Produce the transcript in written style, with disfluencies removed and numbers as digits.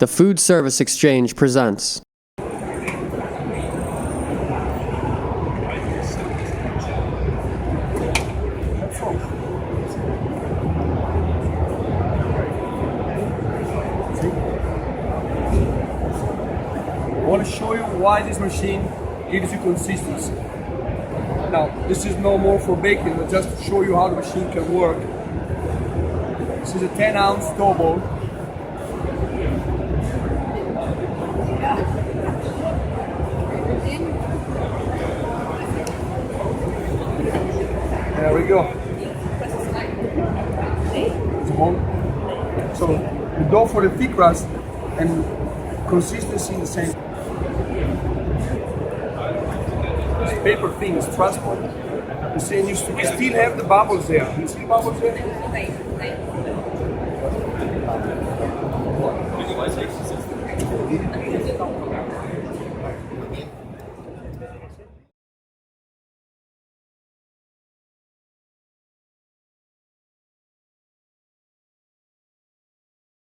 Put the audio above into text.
The Food Service Exchange presents. I want to show you why this machine gives you consistency. Now, this is no more for baking, but just to show you how the machine can work. This is a 10-ounce dough ball. There we go. It's on. So the dough for the thick crust and consistency the same. This paper thing is transparent. You see, and you still have the bubbles there. You see the bubbles there?